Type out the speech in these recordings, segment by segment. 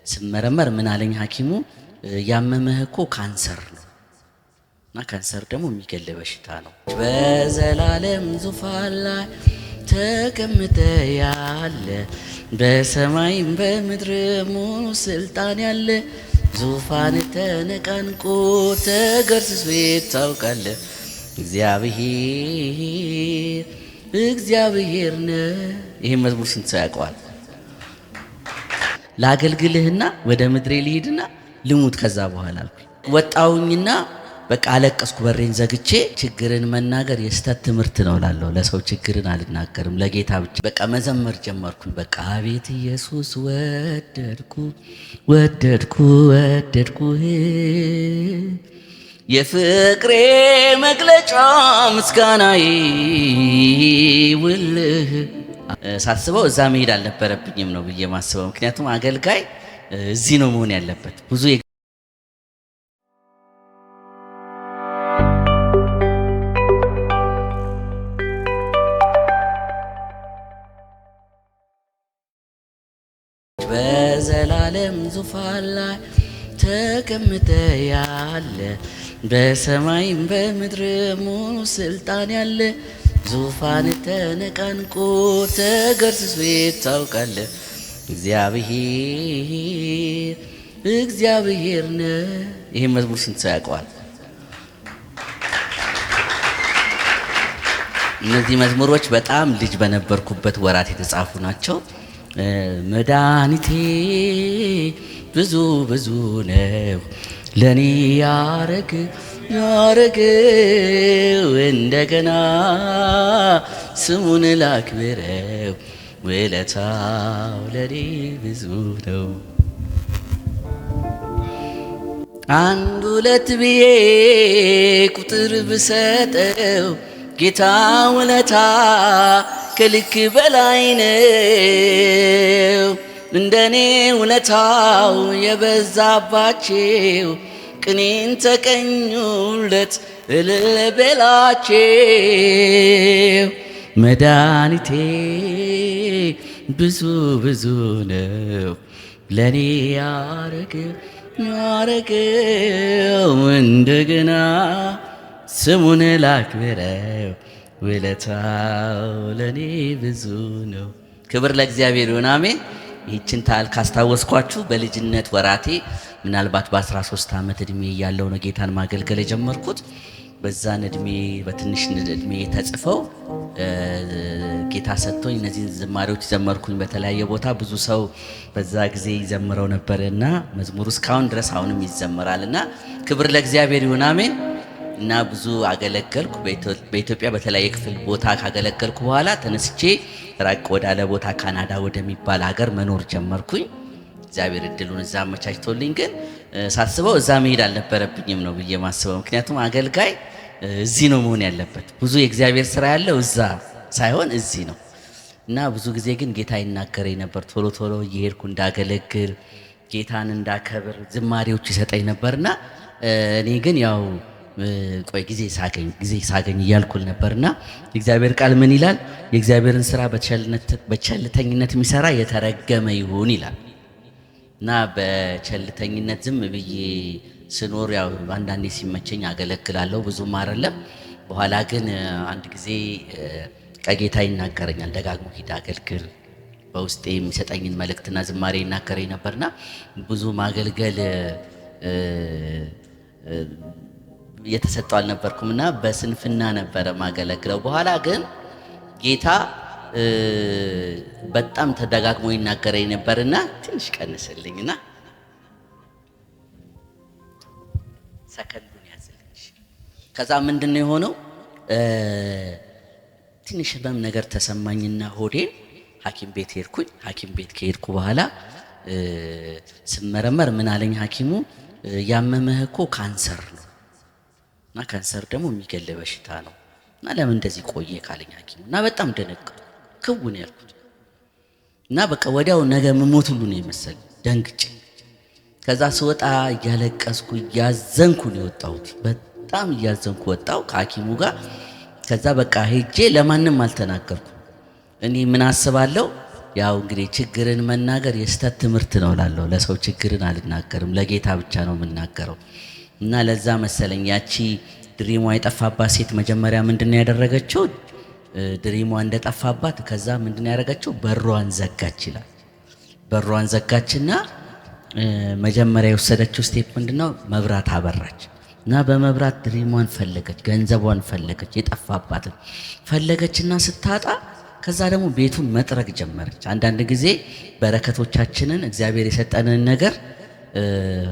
ስመረመር ምን አለኝ ሐኪሙ ያመመህ እኮ ካንሰር ነው እና ካንሰር ደግሞ የሚገል በሽታ ነው። በዘላለም ዙፋን ላይ ተቀምጠ ያለ በሰማይም በምድርም ሙሉ ስልጣን ያለ ዙፋን ተነቃንቆ ተገርስሶ ይታወቃል። እግዚአብሔር ነው። ይሄን መዝሙር ስንት ሰው ያውቀዋል? ላገልግልህና ወደ ምድሬ ልሂድና ልሙት ከዛ በኋላ አልኩኝ። ወጣውኝና በቃ አለቀስኩ። በሬን ዘግቼ ችግርን መናገር የስተት ትምህርት ነው ላለው ለሰው ችግርን አልናገርም፣ ለጌታ ብቻ በቃ መዘመር ጀመርኩኝ። በቃ አቤት ኢየሱስ ወደድኩ የፍቅሬ መግለጫ ምስጋናዬ ውልህ ሳስበው እዛ መሄድ አልነበረብኝም ነው ብዬ ማስበው። ምክንያቱም አገልጋይ እዚህ ነው መሆን ያለበት። ብዙ በዘላለም ዙፋን ላይ ተቀምጠ ያለ በሰማይም በምድርም ሙሉ ስልጣን ያለ ዙፋን ተነቃንቆ ተገርስሶ ይታወቃል። እግዚአብሔር ነው። ይሄን መዝሙር ስንት ሰው ያውቀዋል? እነዚህ መዝሙሮች በጣም ልጅ በነበርኩበት ወራት የተጻፉ ናቸው። መድኃኒቴ ብዙ ነው ለኔ ያረገው እንደገና ስሙን ላክብረው ውለታው ለኔ ብዙ ነው። አንድ ሁለት ብዬ ቁጥር ብሰጠው ጌታ ውለታ ከልክ በላይ ነው። እንደኔ ውለታው የበዛባቸው ቅኔን ተቀኙለት እልል በላቸው። መድኃኒቴ ብዙ ነው ለኔ ያረገው እንደገና ስሙን ላክብረው ውለታው ለኔ ብዙ ነው። ክብር ለእግዚአብሔር ይሁን፣ አሜን። ይህችን ታል ካስታወስኳችሁ በልጅነት ወራቴ ምናልባት በ13 ዓመት እድሜ ያለው ነው ጌታን ማገልገል የጀመርኩት። በዛን እድሜ በትንሽ እድሜ ተጽፈው ጌታ ሰጥቶኝ እነዚህን ዝማሬዎች ዘመርኩኝ በተለያየ ቦታ። ብዙ ሰው በዛ ጊዜ ይዘምረው ነበርና መዝሙሩ እስካሁን ድረስ አሁንም ይዘመራልና ክብር ለእግዚአብሔር ይሁን፣ አሜን። እና ብዙ አገለገልኩ። በኢትዮጵያ በተለያየ ክፍል ቦታ ካገለገልኩ በኋላ ተነስቼ ራቅ ወዳለ ቦታ ካናዳ ወደሚባል ሀገር መኖር ጀመርኩኝ። እግዚአብሔር እድሉን እዛ አመቻችቶልኝ፣ ግን ሳስበው እዛ መሄድ አልነበረብኝም ነው ብዬ ማስበው። ምክንያቱም አገልጋይ እዚህ ነው መሆን ያለበት። ብዙ የእግዚአብሔር ስራ ያለው እዛ ሳይሆን እዚህ ነው። እና ብዙ ጊዜ ግን ጌታ ይናገረኝ ነበር፣ ቶሎ እየሄድኩ እንዳገለግል ጌታን እንዳከብር ዝማሬዎች ይሰጠኝ ነበርና እኔ ግን ያው ቆይ ጊዜ ሳገኝ እያልኩል ነበርና እግዚአብሔር ቃል ምን ይላል? የእግዚአብሔርን ስራ በቸልተኝነት የሚሰራ የተረገመ ይሁን ይላል። እና በቸልተኝነት ዝም ብዬ ስኖር ያው አንዳንዴ ሲመቸኝ አገለግላለሁ፣ ብዙም አይደለም። በኋላ ግን አንድ ጊዜ ከጌታ ይናገረኛል፣ ደጋግሞ ሂድ አገልግል፣ በውስጤ የሚሰጠኝን መልእክትና ዝማሬ ይናገረኝ ነበርና ብዙ ማገልገል የተሰጠው አልነበርኩምና በስንፍና ነበረ ማገለግለው። በኋላ ግን ጌታ በጣም ተደጋግሞ ይናገረኝ ነበርና ትንሽ ቀንስልኝና ሰከንዱን ያዝልኝ። ከዛ ምንድነው የሆነው? ትንሽ ህመም ነገር ተሰማኝና ሆዴን ሐኪም ቤት ሄድኩኝ። ሐኪም ቤት ከሄድኩ በኋላ ስመረመር ምን አለኝ ሐኪሙ ያመመህ እኮ ካንሰር ነው እና ካንሰር ደግሞ የሚገል በሽታ ነው እና ለምን እንደዚህ ቆየ ካለኝ ሐኪሙ እና በጣም ደነገጥኩ። ክውን ያልኩት እና በቃ ወዲያው ነገ መሞት ሁሉ ነው የመሰለኝ። ደንግጬ ከዛ ስወጣ እያለቀስኩ እያዘንኩ ነው የወጣሁት። በጣም እያዘንኩ ወጣሁ ከሐኪሙ ጋር። ከዛ በቃ ሄጄ ለማንም አልተናገርኩም። እኔ ምን አስባለሁ ያው እንግዲህ ችግርን መናገር የስተት ትምህርት ነው እላለሁ። ለሰው ችግርን አልናገርም፣ ለጌታ ብቻ ነው የምናገረው። እና ለዛ መሰለኝ ያቺ ድሪሟ የጠፋባት ሴት መጀመሪያ ምንድነው ያደረገችው? ድሪሟ እንደጠፋባት ከዛ ምንድነው ያደረገችው? በሯን ዘጋች ይላል። በሯን ዘጋችና መጀመሪያ የወሰደችው ስቴፕ ምንድነው? መብራት አበራች እና በመብራት ድሪሟን ፈለገች፣ ገንዘቧን ፈለገች፣ የጠፋባትን ፈለገችና ስታጣ ከዛ ደግሞ ቤቱን መጥረግ ጀመረች። አንዳንድ ጊዜ በረከቶቻችንን እግዚአብሔር የሰጠንን ነገር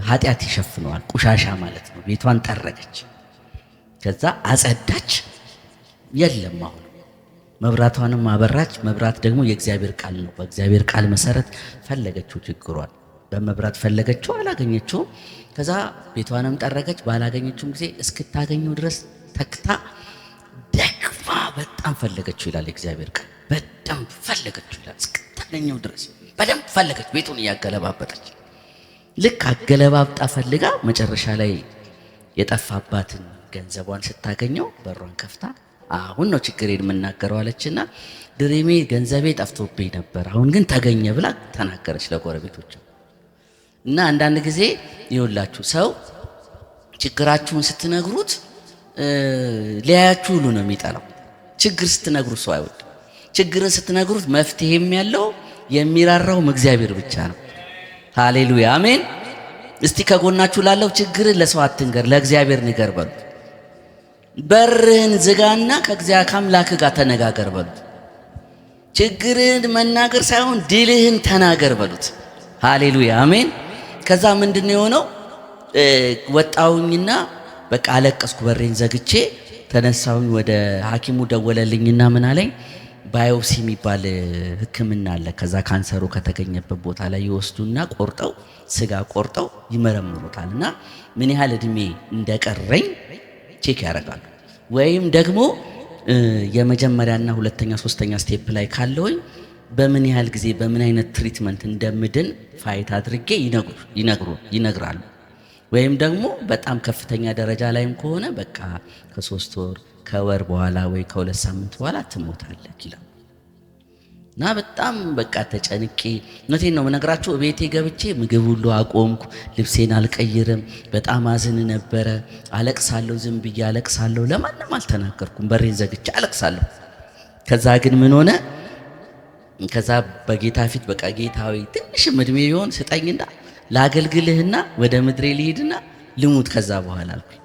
ኃጢአት ይሸፍነዋል፣ ቆሻሻ ማለት ነው። ቤቷን ጠረገች፣ ከዛ አጸዳች። የለም አሁን መብራቷንም አበራች። መብራት ደግሞ የእግዚአብሔር ቃል ነው። በእግዚአብሔር ቃል መሰረት ፈለገችው ችግሯን። በመብራት ፈለገችው፣ አላገኘችውም። ከዛ ቤቷንም ጠረገች። ባላገኘችውም ጊዜ እስክታገኘው ድረስ ተክታ ደክማ በጣም ፈለገችው ይላል የእግዚአብሔር ቃል። በደንብ ፈለገችው ይላል፣ እስክታገኘው ድረስ በደንብ ፈለገች፣ ቤቱን እያገለባበጠች። ልክ አገለባብጣ ፈልጋ መጨረሻ ላይ የጠፋባትን ገንዘቧን ስታገኘው በሯን ከፍታ አሁን ነው ችግሬን የምናገረው አለችና ድሪሜ ገንዘቤ ጠፍቶብኝ ነበር፣ አሁን ግን ተገኘ ብላ ተናገረች ለጎረቤቶቿ። እና አንዳንድ ጊዜ ይኸውላችሁ ሰው ችግራችሁን ስትነግሩት ሊያያችሁ ሁሉ ነው የሚጠላው። ችግር ስትነግሩት ሰው አይወድም። ችግርን ስትነግሩት መፍትሄም ያለው የሚራራውም እግዚአብሔር ብቻ ነው። ሃሌሉያ አሜን። እስቲ ከጎናችሁ ላለው ችግርን ለሰው አትንገር፣ ለእግዚአብሔር ንገር በሉት። በርህን ዝጋና ከአምላክ ጋር ተነጋገር በሉት። ችግርን መናገር ሳይሆን ድልህን ተናገር በሉት። ሃሌሉያ አሜን። ከዛ ምንድነው የሆነው? ወጣውኝና በቃ አለቀስኩ። በሬን ዘግቼ ተነሳውኝ። ወደ ሐኪሙ ደወለልኝና ምን አለኝ? ባዮፕሲ የሚባል ሕክምና አለ። ከዛ ካንሰሩ ከተገኘበት ቦታ ላይ ይወስዱና ቆርጠው ስጋ ቆርጠው ይመረምሩታል እና ምን ያህል እድሜ እንደቀረኝ ቼክ ያደርጋሉ። ወይም ደግሞ የመጀመሪያና ሁለተኛ ሶስተኛ ስቴፕ ላይ ካለውኝ በምን ያህል ጊዜ በምን አይነት ትሪትመንት እንደምድን ፋይት አድርጌ ይነግራሉ። ወይም ደግሞ በጣም ከፍተኛ ደረጃ ላይም ከሆነ በቃ ከ3 ወር ከወር በኋላ ወይ ከ2 ሳምንት በኋላ ትሞታለህ ይላል። እና በጣም በቃ ተጨንቄ እውነቴን ነው የምነግራችሁ። ቤቴ ገብቼ ምግብ ሁሉ አቆምኩ፣ ልብሴን አልቀይርም። በጣም አዝን ነበረ፣ አለቅሳለሁ፣ ዝም ብዬ አለቅሳለሁ። ለማንም አልተናገርኩም፣ በሬን ዘግቼ አለቅሳለሁ። ከዛ ግን ምን ሆነ? ከዛ በጌታ ፊት በቃ ጌታዊ ትንሽም እድሜ ቢሆን ስጠኝና ላገልግልህና ወደ ምድሬ ልሂድና ልሙት ከዛ በኋላ አልኩኝ።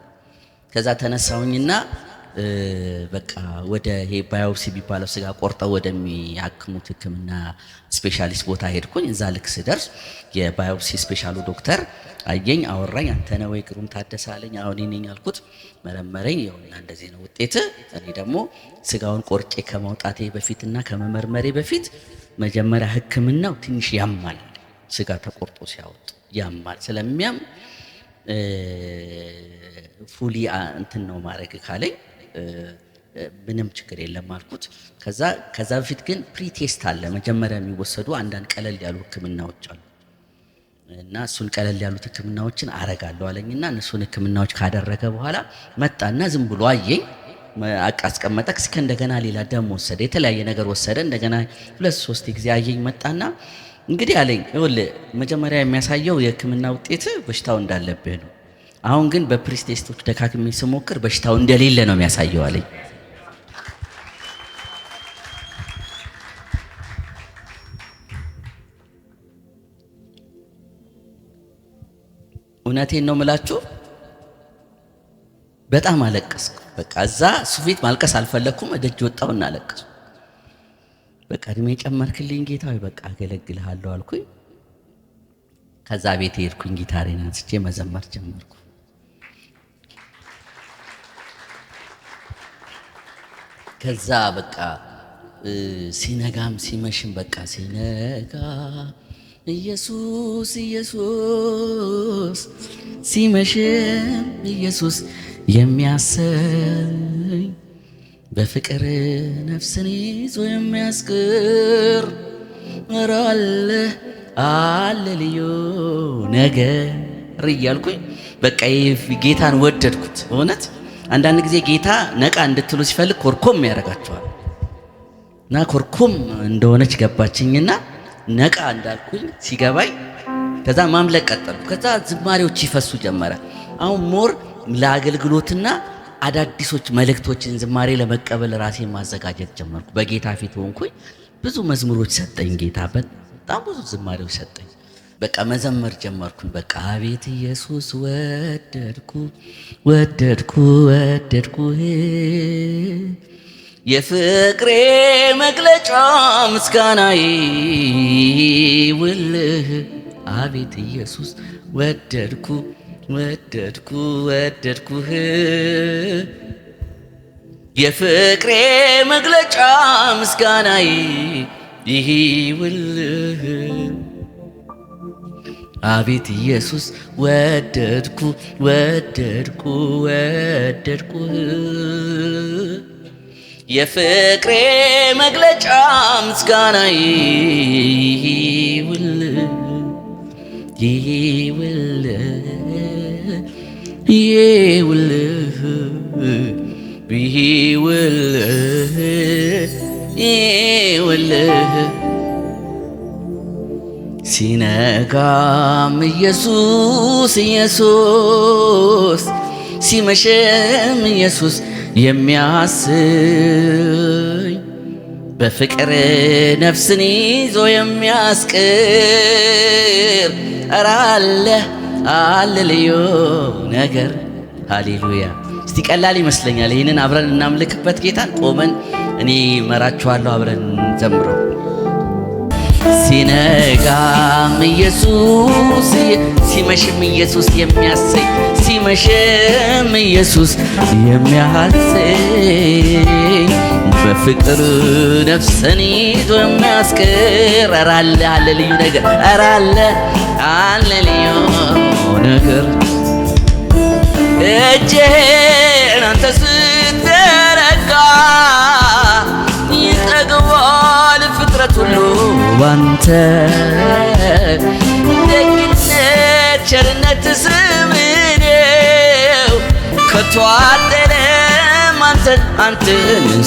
ከዛ ተነሳሁኝና በቃ ወደ ይሄ ባዮፕሲ የሚባለው ስጋ ቆርጠው ወደሚያክሙት ሕክምና ስፔሻሊስት ቦታ ሄድኩኝ። እዛ ልክ ስደርስ የባዮፕሲ ስፔሻሉ ዶክተር አየኝ፣ አወራኝ። አንተ ነህ ወይ ግሩም ታደሰ አለኝ። አሁን ነኝ አልኩት። መረመረኝ። ይኸውና እንደዚህ ነው ውጤት። እኔ ደግሞ ስጋውን ቆርጬ ከማውጣቴ በፊትና ከመመርመሬ በፊት መጀመሪያ ሕክምናው ትንሽ ያማል። ስጋ ተቆርጦ ሲያወጡ ያማል። ስለሚያም ፉሊ እንትን ነው ማድረግ ካለኝ ምንም ችግር የለም አልኩት። ከዛ በፊት ግን ፕሪቴስት አለ። መጀመሪያ የሚወሰዱ አንዳንድ ቀለል ያሉ ህክምናዎች አሉ እና እሱን ቀለል ያሉት ህክምናዎችን አረጋለሁ አለኝና እነሱን ህክምናዎች ካደረገ በኋላ መጣና ዝም ብሎ አየኝ፣ አስቀመጠ። እስከ እንደገና ሌላ ደም ወሰደ፣ የተለያየ ነገር ወሰደ። እንደገና 2-3 ጊዜ አየኝ። መጣና እንግዲህ አለኝ ይኸውልህ መጀመሪያ የሚያሳየው የህክምና ውጤት በሽታው እንዳለብህ ነው። አሁን ግን በፕሪቴስቶች ደካክሜ ስሞክር በሽታው እንደሌለ ነው የሚያሳየው አለኝ። እውነቴን ነው የምላችሁ። በጣም አለቀስኩ። በቃ እዛ እሱ ፊት ማልቀስ አልፈለኩም። እደጅ ወጣሁና አለቀስኩ። በቃ እድሜ ጨመርክልኝ ጌታ ሆይ በቃ አገለግልሃለሁ አልኩኝ። ከዛ ቤት ሄድኩኝ። ጊታሬን አንስቼ መዘመር ጀመርኩ። ከዛ በቃ ሲነጋም ሲመሽም በቃ ሲነጋ ኢየሱስ ኢየሱስ ሲመሽም ኢየሱስ የሚያሰኝ በፍቅር ነፍስን ይዞ የሚያስቅር አለ ልዩ ነገር እያልኩኝ በቃ ጌታን ወደድኩት። እውነት አንዳንድ ጊዜ ጌታ ነቃ እንድትሉ ሲፈልግ ኮርኮም ያደርጋቸዋል እና ኮርኮም እንደሆነች ገባችኝና ነቃ እንዳልኩኝ ሲገባኝ ከዛ ማምለክ ቀጠልኩ። ከዛ ዝማሬዎች ይፈሱ ጀመረ። አሁን ሞር ለአገልግሎትና አዳዲሶች መልእክቶችን ዝማሬ ለመቀበል ራሴን ማዘጋጀት ጀመርኩ። በጌታ ፊት ሆንኩኝ። ብዙ መዝሙሮች ሰጠኝ ጌታ፣ በጣም ብዙ ዝማሬዎች ሰጠኝ። በቃ መዘመር ጀመርኩኝ። በቃ አቤት ኢየሱስ ወደድኩ ወደድኩ ወደድኩህ፣ የፍቅሬ መግለጫ ምስጋናዬ ውልህ። አቤት ኢየሱስ ወደድኩ ወደድኩ ወደድኩህ፣ የፍቅሬ መግለጫ ምስጋናዬ ይውልህ። አቤት ኢየሱስ ወደድኩ ወደድኩ ወደድኩህ፣ የፍቅሬ መግለጫ ምስጋናዬ ይውልህ ይውልህ ይውልህ ይውልህ ይውልህ። ሲነጋም ኢየሱስ ኢየሱስ፣ ሲመሽም ኢየሱስ የሚያሰኝ በፍቅር ነፍስን ይዞ የሚያስቅር ኧረ አለ ልዩ ነገር። ሃሌሉያ። እስቲ ቀላል ይመስለኛል። ይህንን አብረን እናምልክበት ጌታን። ቆመን እኔ መራችኋለሁ፣ አብረን ዘምረው። ሲነጋም ኢየሱስ ሲመሽም ኢየሱስ የሚያሰኝ፣ ሲመሽም ኢየሱስ የሚያሰኝ በፍቅር ነፍስን ይዞ የሚያስቅር ኧረ አለ ልዩ ነገር። ኧረ አለ ልዩ ነገር። እጄን አንተ ስትዘረጋ ይጠግባል ፍጥረት ሁሉ ባንተ። ደግነት ቸርነት ስምህ ነው፣ ከቶ አጥልም አንተን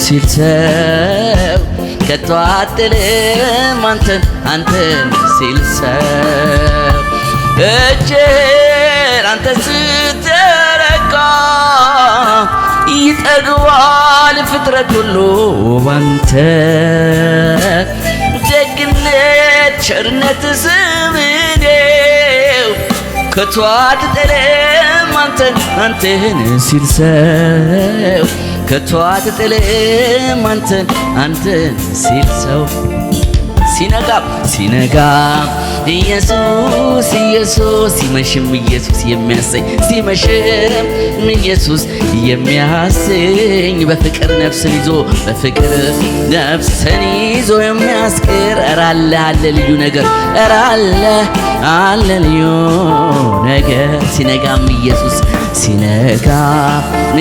ሲል ሰው፣ ከቶ አጥልም አንተን ሲል ሰው። እጄን አንተ ስትዘረጋ ይጠግባል ፍጥረት ሁሉ ባንተ። ደግነት ቸርነት ስምህ ነው፣ ከቶ አትጥልም አንተን ሲል ሰው፣ ከቶ አትጥልም አንተን ሲል ሰው። ሲነጋም ኢየሱስ ኢየሱስ፣ ሲመሽም ኢየሱስ የሚያሰኝ፣ ሲመሽም ኢየሱስ የሚያሰኝ በፍቅር ነፍስን ይዞ የሚያስቅር ኧረ አለ ልዩ ነገር። ኧረ አለ ልዩ ነገር። ሲነጋም ኢየሱስ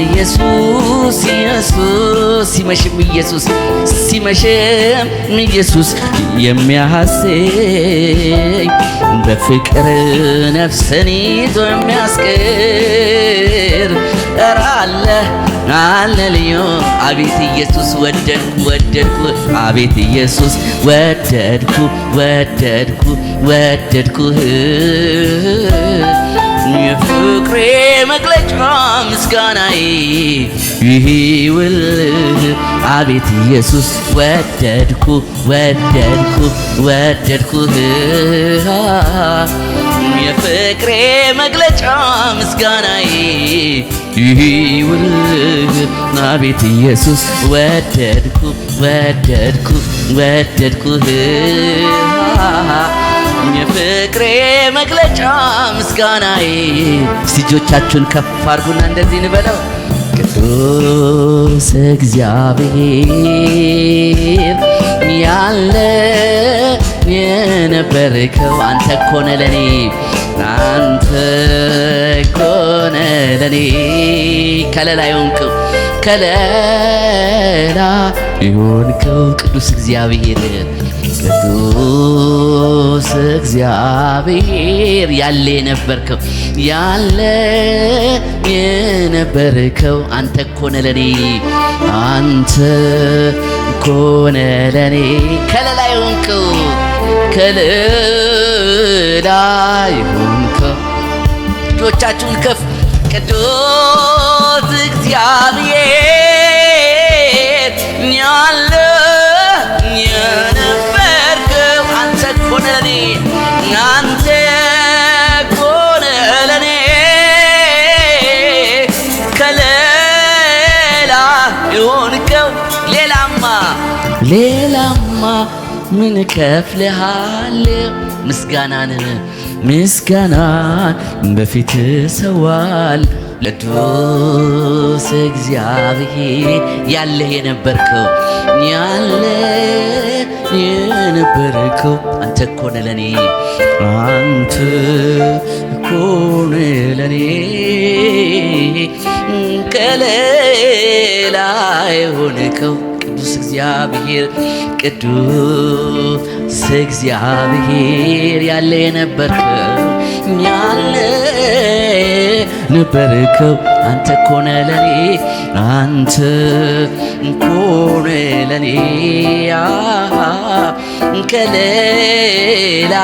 ኢየሱስ፣ ሲመሽም ኢየሱስ የሚያሰኝ በፍቅር ነፍስን ይዞ የሚያስቅር ኧረ አለ ልዩ። አቤት ኢየሱስ ወደድኩ አቤት ኢየሱስ ወደድኩህ፣ የፍቅሬ መግለጫ ምስጋናዬ ይውልህ። አቤት ኢየሱስ ወደድኩህ፣ የፍቅሬ መግለጫ ምስጋናዬ ይውልህ። አቤት ኢየሱስ ወደድኩህ፣ የፍቅሬ መግለጫ ምስጋናዬ። እስቲ እጆቻችሁን ከፍ አድርጉና እንደዚህ እንበለው። ቅዱስ እግዚአብሔር ያለ የነበርከው አንተ እኮ ነህ ለኔ፣ አንተ እኮ ነህ ለኔ። ከለላ የሆንከው ቅዱስ እግዚአብሔር ቅዱስ እግዚአብሔር ያለ የነበርከው አንተ እኮ ነህ ለኔ፣ አንተ እኮ ነህ ለኔ። ከለላ የሆንከው ከላይ ሆንከው። እጆቻችሁን ከፍ ቅዱስ እግዚአብሔር ያለ የነበርከው አንተ እኮ ነህ ለኔ አንተ እኮ ነህ ለኔ ከሌላ የሆንከው ሌላማ ምን ከፍልሃለሁ? ምስጋናን በፊት ሰዋል ቅዱስ እግዚአብሔር ያለ የነበርከው አንተ እኮ ነህ ለኔ አንተ እኮ ነህ ለኔ ከሌላ የሆንከው ቅዱስ እግዚአብሔር ያለ የነበርከው አንተ እኮ ነህ ለኔ አንተ እኮ ነህ ለኔ ከሌላ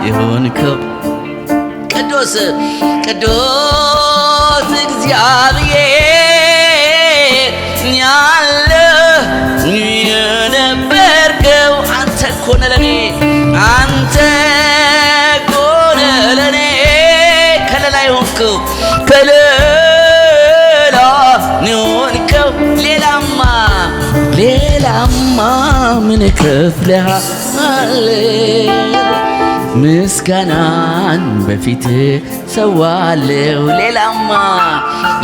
የሆንከው ቅዱስ እግዚአብሔር ያለ የነበርከው አንተ እኮ ነህ ለኔ አንተ እኮ ነህ ለኔ ከሌላ የሆንከው ሌላማ ምን ከፍልሃለሁ? ምስጋናን በፊት ሰዋለሁ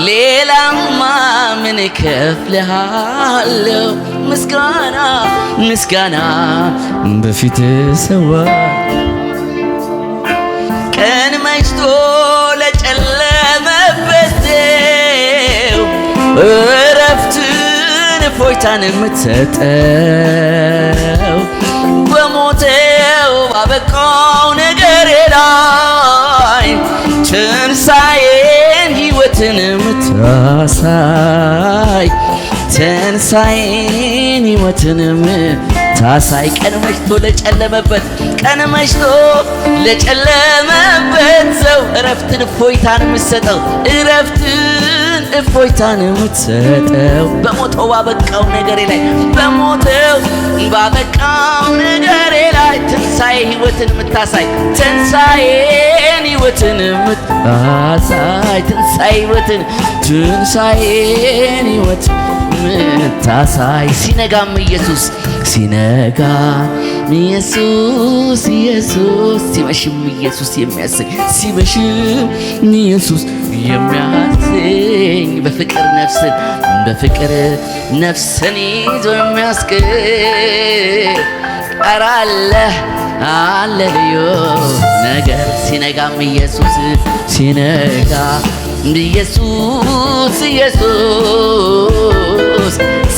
ሌላማ ምን ከፍልሃለሁ? ምስጋና በፊት ሰዋለሁ ቀን መሽቶ ለጨለመበት እረፍትን እፎይታን የምትሰጠው በሞቴው ባበቃው ነገሬ ላይ ትንሣኤን ሕይወትን የምታሳይ ቀን መሽቶ ለጨለመበት ሰው እረፍትን እፎይታን የምትሰጠው በሞተው ባበቃው ነገሬ ላይ ትንሣኤ ሕይወትን የምታሳይ ሲነጋም ኢየሱስ ሲመሽም ኢየሱስ የሚያሰኝ በፍቅር ነፍስን ይዞ የሚያስቀር አለ ልዩ ነገር ሲነጋም ኢየሱስ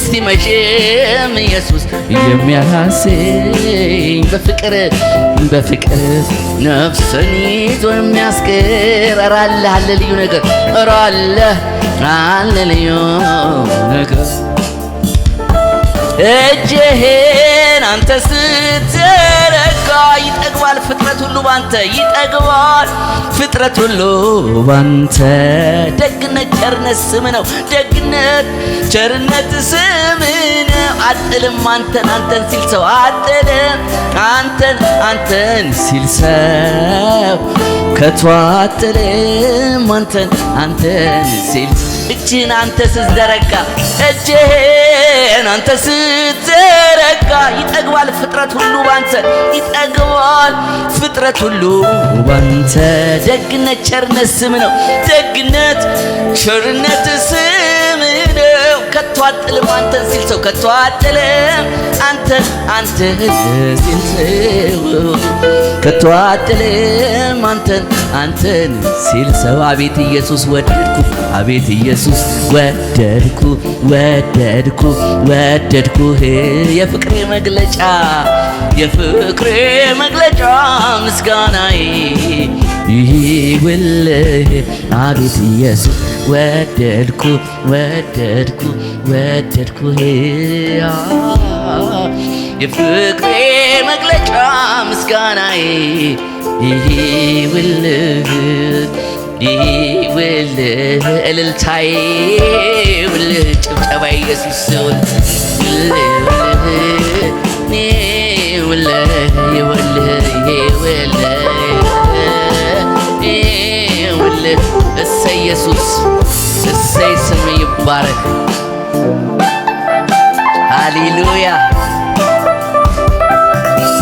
ሲመሽም ኢየሱስ የሚያሰኝ በፍቅር ነፍስን ይዞ የሚያስቀር አለ ልዩ ነገር አለ ልዩ ነገር እጅህን አንተ ስትዘረጋ ይጠግባል ፍጥረት ሁሉ ባንተ ደግነት ቸርነት ስም ነው አጥልም አንተን ሲል ሰው አንተን ሲል ሰው ከቶ አጥልም አንተን ሲል እጅህን አንተ ስትዘረጋ ይጠግባል ፍጥረት ሁሉ ባንተ ደግነት ቸርነት ስም ነው ከቶ አጥልም አንተን ሲል ሰው ከቶ አጥልም አንተን ሲል ሰው አቤት ኢየሱስ ወደድኩህ የፍቅሬ መግለጫ ምስጋናዬ ይህ ውልህ አቤት ኢየሱስ ወደድኩ ወደድኩ ወደድኩህ የፍቅሬ መግለጫ ምስጋናዬ ውልህ ውልህ እልልታዬ ውልህ ጭብጨባ ኢየሱስ ውልህ እሰይ ኢየሱስ እሰይ ስም ይባረክ ሃሌሉያ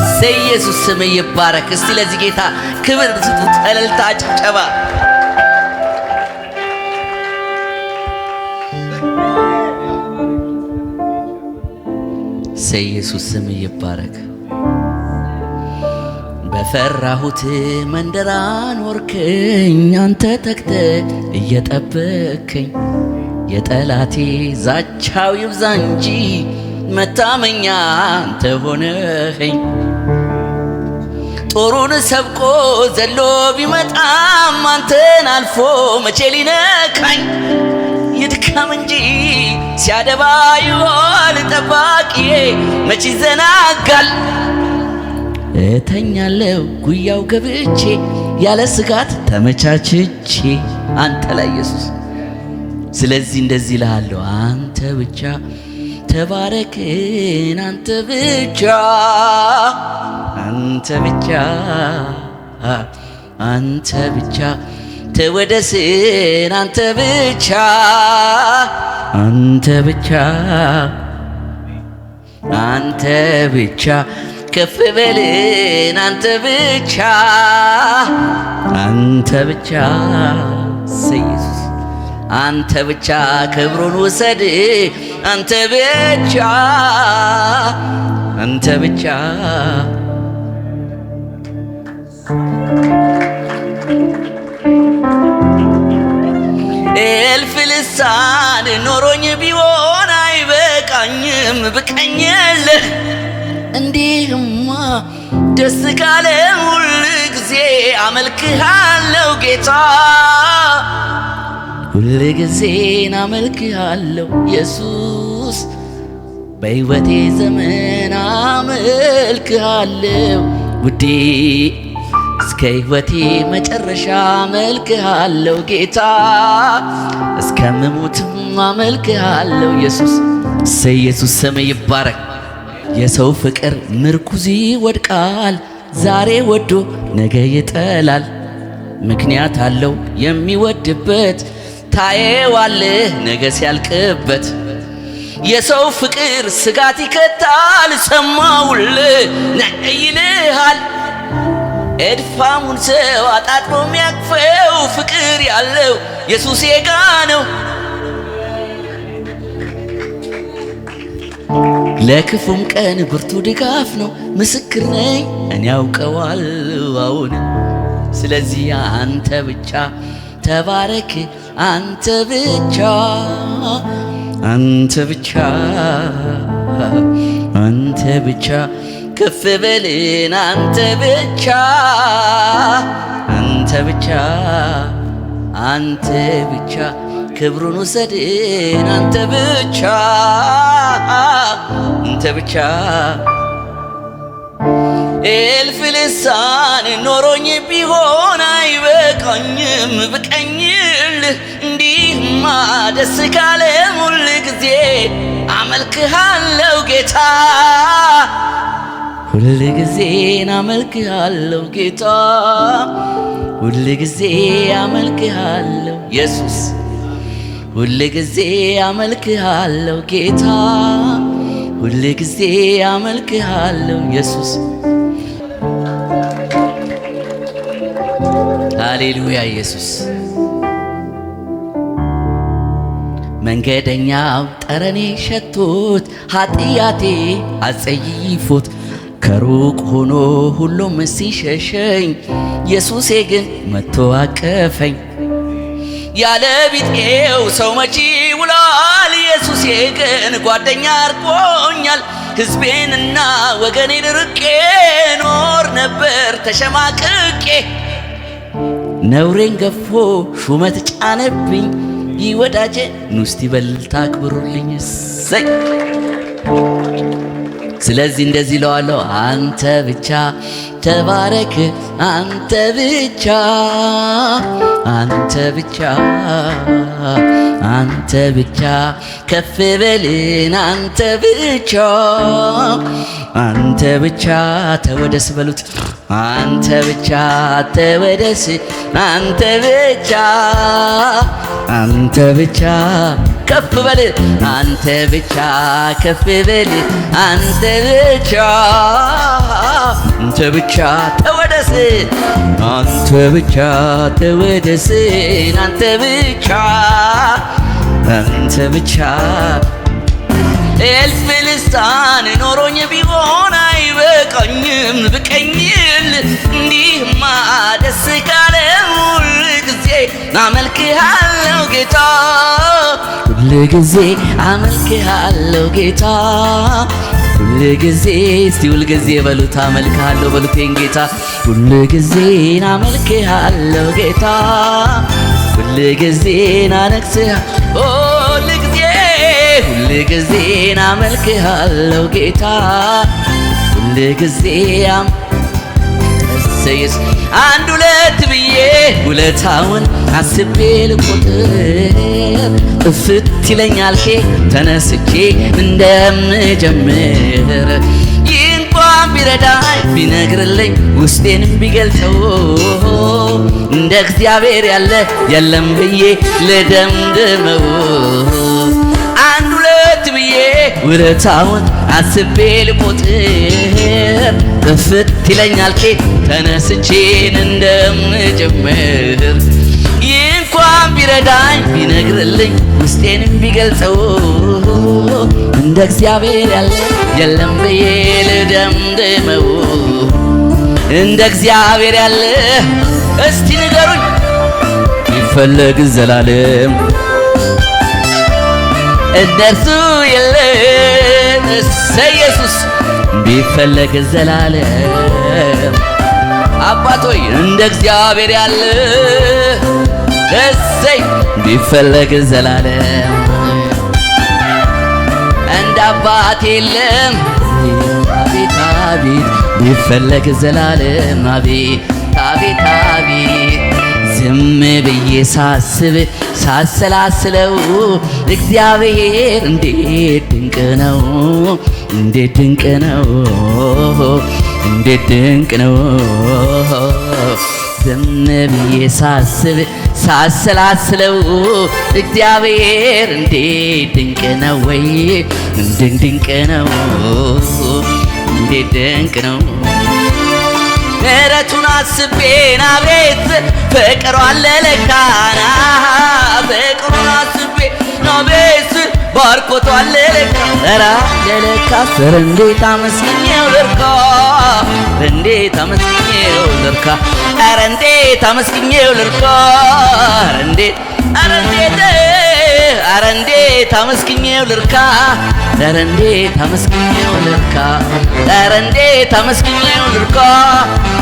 እሰይ ኢየሱስ ስም ይባረክ። እስቲ ለዚህ ጌታ ክብር ስጡት፣ እልልታ ጭብጨባ። እሰይ ኢየሱስ ስም ይባረክ። በፈራሁት መንደር አኖርከኝ አንተ ተግተህ እየጠበከኝ የጠላቴ ዛቻው ይብዛ እንጂ መታመኛ አንተ ሆነኸኝ። ጦሩን ሰብቆ ዘሎ ቢመጣም አንተን አልፎ መቼ ሊነካኝ ይድካም እንጂ ሲያደባ ይዋል ጠባቂዬ መቼ ይዘናጋል። እተኛለሁ ጉያው ገብቼ ያለ ስጋት ተመቻችቼ አንተ ላይ ኢየሱስ። ስለዚህ እንደዚህ እልሃለሁ አንተ ብቻ ተባረክን፣ አንተ ብቻ አንተ ብቻ አንተ ብቻ ተወደስን፣ አንተ ብቻ አንተ ብቻ አንተ ብቻ ከፍ በልን፣ አንተ ብቻ አንተ ብቻ ኢየሱስ አንተ ብቻ ክብሩን ውሰድ፣ አንተ ብቻ አንተ ብቻ እልፍ ልሳን ኖሮኝ ቢሆን አይበቃኝም ብቀኝልህ። እንዲህማ ደስ ካለ ሁል ጊዜ አመልክሃለሁ ጌታ፣ ሁል ጊዜ አመልክሃለሁ ኢየሱስ። በሕይወቴ ዘመን አመልክሃለሁ ውዴ፣ እስከ ሕይወቴ መጨረሻ አመልክሃለሁ ጌታ፣ እስከምሞትም አመልክሃለሁ ኢየሱስ። እሰይ ኢየሱስ ስም ይባረክ። የሰው ፍቅር ምርኩዝ ይወድቃል፣ ዛሬ ወዶ ነገ ይጠላል። ምክንያት አለው የሚወድበት፣ ታየዋለህ ነገ ሲያልቅበት። የሰው ፍቅር ስጋት ይከታል፣ ሰማውልህ ነገ ይልሃል። እድፋሙን ሰው አጣጥሮ የሚያቅፈው ፍቅር ያለው ኢየሱስ ጋ ነው። ለክፉም ቀን ብርቱ ድጋፍ ነው። ምስክር ነኝ እኔ ያውቀዋለሁ አሁን። ስለዚህ አንተ ብቻ ተባረክ፣ አንተ ብቻ አንተ ብቻ አንተ ብቻ ከፍ በልን፣ አንተ ብቻ አንተ ብቻ አንተ ብቻ ክብሩን ውሰድን፣ አንተ ብቻ አንተ ብቻ። እልፍ ልሳን ኖሮኝ ቢሆን አይበቃኝም ብቀኝልህ። እንዲህማ ደስ ካለ ሁል ጊዜ አመልክሃለሁ ጌታ፣ ሁል ጊዜ አመልክሃለሁ ጌታ፣ ሁል ጊዜ አመልክሃለሁ ኢየሱስ፣ ሁል ጊዜ አመልክሃለሁ ጌታ፣ ሁል ጊዜ አመልክሃለሁ ኢየሱስ። ሃሌሉያ ኢየሱስ። መንገደኛው ጠረኔ ሸቶት ኃጢአቴ አጸይፎት ከሩቅ ሆኖ ሁሉም ሲሸሸኝ ኢየሱሴ ግን መጥቶ አቀፈኝ። ያለ ቢጤው ሰው መቼ ውሏል፣ ኢየሱሴ ግን ጓደኛ አርጎኛል። ሕዝቤንና ወገኔን ርቄ ኖር ነበር ተሸማቅቄ። ነውሬን ገፎ ሹመት ጫነብኝ። ይህ ወዳጄ ኑስቲ በልታ አክብሩልኝ። እሰይ ስለዚህ እንደዚህ ለዋለሁ፣ አንተ ብቻ ተባረክ፣ አንተ ብቻ፣ አንተ ብቻ፣ አንተ ብቻ ከፍ በልን፣ አንተ ብቻ፣ አንተ ብቻ ተወደስ በሉት፣ አንተ ብቻ ተወደስ፣ አንተ ብቻ፣ አንተ ብቻ ከፍ በል፣ አንተ ብቻ ከፍ በል፣ አንተ ብቻ፣ አንተ ብቻ ተወደስ፣ አንተ ብቻ ተወደስ፣ አንተ ብቻ፣ አንተ ብቻ። እልፍ ልሳን ኖሮኝ ቢሆን አይበቃኝም ብቀኝል፣ እንዲህማ ደስ ካለ ሁል ጊዜ አመልክሃለሁ ጌታ፣ ሁል ጊዜ አመልክሃለሁ ጌታ፣ ሁል ጊዜ። እስቲ ሁል ጊዜ በሉት፣ አመልክሃለሁ በሉቴን ጌታ፣ ሁል ጊዜ አመልክሃለሁ ጌታ፣ ሁል ጊዜ ናነግስሃለሁ፣ ሁል ጊዜ፣ ሁል ጊዜ አመልክሃለሁ ጌታ፣ ሁል ጊዜ እሰይስ አንድ ሁለት ብዬ ውለታውን አስቤ ልቆጥር፣ ጥፍት ይለኛል ተነስቼ እንደምጀምር። ይህ እንኳን ቢረዳኝ ቢነግርልኝ ውስጤንም ቢገልጠው፣ እንደ እግዚአብሔር ያለ የለም ብዬ ልደምድመው። አንድ ሁለት ብዬ ውለታውን አስቤ ልቆጥር፣ ጥፍት ይለኛል ተነስቼን እንደምጀምር። ይህ እንኳን ቢረዳኝ ቢነግርልኝ ውስጤንም ቢገልጸው፣ እንደ እግዚአብሔር ያለ የለም ብዬ ልደምድመው። እንደ እግዚአብሔር ያለ እስቲ ንገሩኝ ቢፈለግ ዘላለም እንደርሱ የለም። እሰይ ኢየሱስ ቢፈለግ ዘላለም አባቶይ እንደ እግዚአብሔር ያለ እሰይ ቢፈለግ ዘላለም እንደ አባት የለም። አቤት አቤት ቢፈለግ ዘላለም አቤት አቤት አቤት። ዝም ብዬ ሳስብ ሳሰላስለው እግዚአብሔር እንዴት ድንቅ ነው፣ እንዴት ድንቅ ነው፣ እንዴት ድንቅ ነው። ዝም ብዬ ሳስብ ሳሰላስለው እግዚአብሔር እንዴት ድንቅ ነው፣ ወይ እንዴት ድንቅ ነው፣ እንዴት ድንቅ ነው። ምሕረቱን አስቤን አቤት ፍቅሩ አለ ለካና፣ ፍቅሩን አስቤ አቤት ባርኮቱ አለ ለካ፣ ኧረ ለካ ስር እንዴት አመስግኜው ልርካ፣ እንዴት አመስግኜው ልርካ፣ ኧረ እንዴት አመስግኜው ልርካ፣ ኧረ እንዴት ኧረ እንዴት ኧረ እንዴት አመስግኜው ልርካ፣ ኧረ እንዴት አመስግኜው ልርካ፣ ኧረ እንዴት አመስግኜው ልርካ፣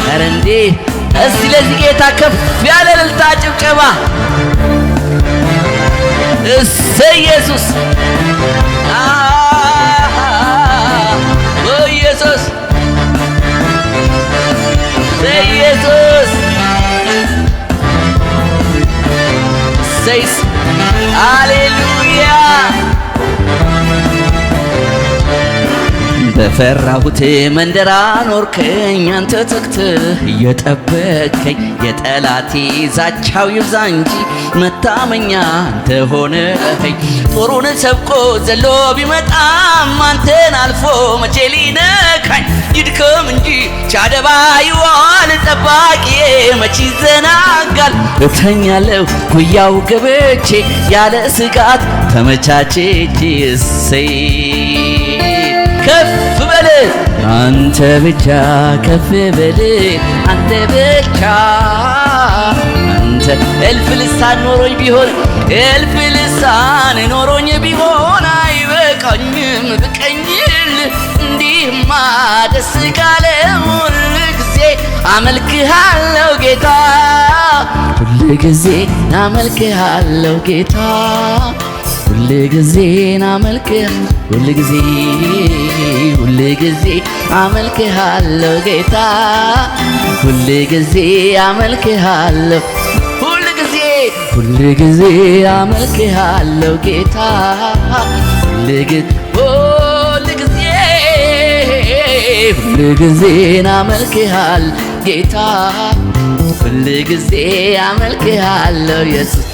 ኧረ እንዴት። እስቲ ለዚህ ጌታ ከፍ ያለ እልልታ ጭብጨባ። እሰይ ኢየሱስ ኢየሱስ ኢየሱስ ሰይስ ሃሌሉያ። በፈራሁት መንደር አኖርከኝ አንተ ተግተህ እየጠበከኝ፣ የጠላቴ ዛቻው ይብዛ እንጂ መታመኛ አንተ ሆነኸኝ። ጦሩን ሰብቆ ዘሎ ቢመጣም አንተን አልፎ መቼ ሊነካኝ፣ ይድከም እንጂ ቻደባ ይዋል ጠባቂዬ መቼ ይዘናጋል። እተኛለሁ ጉያው ገብቼ ያለ ስጋት ተመቻቼቼ። እሰይ ከፍ በል አንተ ብቻ ከፍ በል አንተ ብቻ አንተ። እልፍ ልሳን ኖሮኝ ቢሆን እልፍ ልሳን ኖሮኝ ቢሆን አይበቃኝም ብቀኝል፣ እንዲህማ ደስ ካለ ሁል ጊዜ አመልክሃለሁ ጌታ ሁል ጊዜ አመልክሃለሁ ጌታ ሁል ጊዜ አመልክሃለሁ ሁል ጊዜ አመልክሃለሁ ጌታ ሁል ጊዜ አመልክሃለሁ ሁል ጊዜ አመልክሃለሁ ጌታ ሁል ጊዜ አመልክሃለሁ ጌታ ሁል ጊዜ አመልክሃለሁ ኢየሱስ